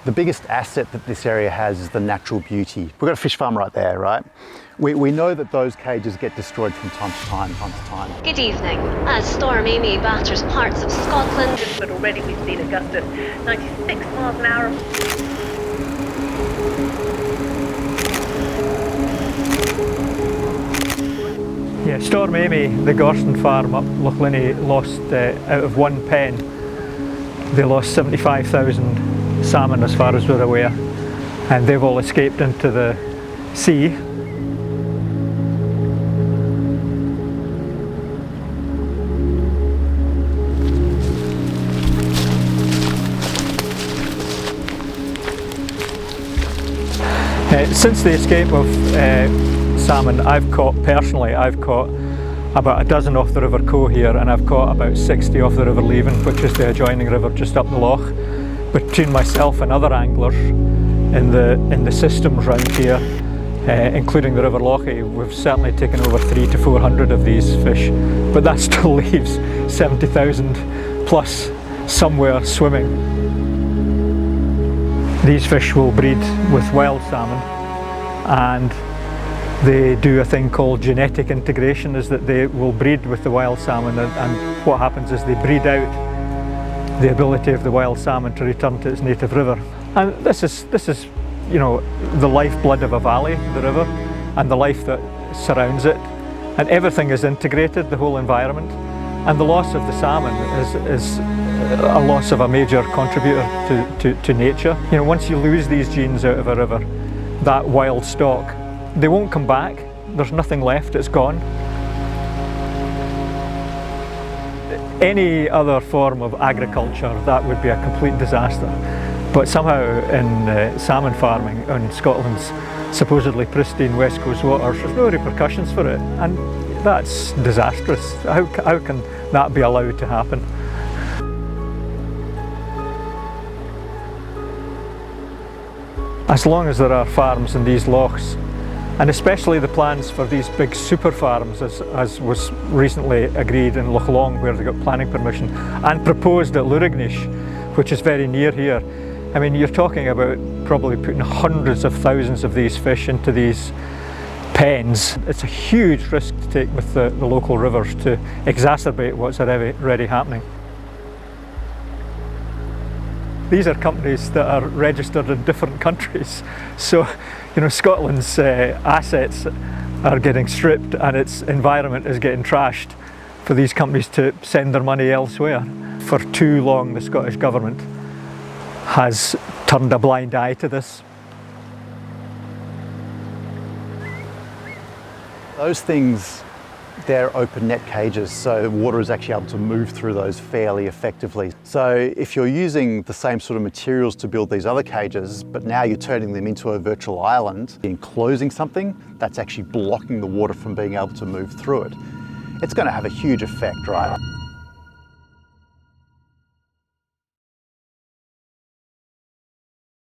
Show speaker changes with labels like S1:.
S1: The biggest asset that this area has is the natural beauty. We've got a fish farm right there, right? We know that those cages get destroyed from time to time.
S2: Good evening. As Storm Amy batters parts of Scotland,
S3: but already we've seen a gust of 96 miles an hour.
S4: Yeah, Storm Amy, the Gorston farm up Loch Linnhe, lost out of one pen, they lost 75,000 salmon as far as we're aware, and they've all escaped into the sea. Since the escape of salmon, I've caught about a dozen off the River Coe here, and I've caught about 60 off the River Leven, which is the adjoining river just up the loch. Between myself and other anglers in the systems round here, including the River Lochie, we've certainly taken over 300 to 400 of these fish, but that still leaves 70,000 plus somewhere swimming. These fish will breed with wild salmon, and they do a thing called genetic integration, is that they will breed with the wild salmon, and what happens is they breed out the ability of the wild salmon to return to its native river. And this is, you know, the lifeblood of a valley, the river, and the life that surrounds it, and everything is integrated, the whole environment, and the loss of the salmon is a loss of a major contributor to nature. You know, once you lose these genes out of a river, that wild stock, they won't come back. There's nothing left, it's gone. Any other form of agriculture, that would be a complete disaster. But somehow in salmon farming on Scotland's supposedly pristine west coast waters, there's no repercussions for it, and that's disastrous. How can that be allowed to happen? As long as there are farms in these lochs, and especially the plans for these big super farms, as was recently agreed in Loch Long, where they got planning permission, and proposed at Lurignish, which is very near here. I mean, you're talking about probably putting hundreds of thousands of these fish into these pens. It's a huge risk to take with the local rivers to exacerbate what's already happening. These are companies that are registered in different countries, so you know, Scotland's assets are getting stripped and its environment is getting trashed for these companies to send their money elsewhere. For too long the Scottish Government has turned a blind eye to this.
S1: Those things, they're open net cages, so water is actually able to move through those fairly effectively. So if you're using the same sort of materials to build these other cages, but now you're turning them into a virtual island, enclosing something that's actually blocking the water from being able to move through it, it's going to have a huge effect, right?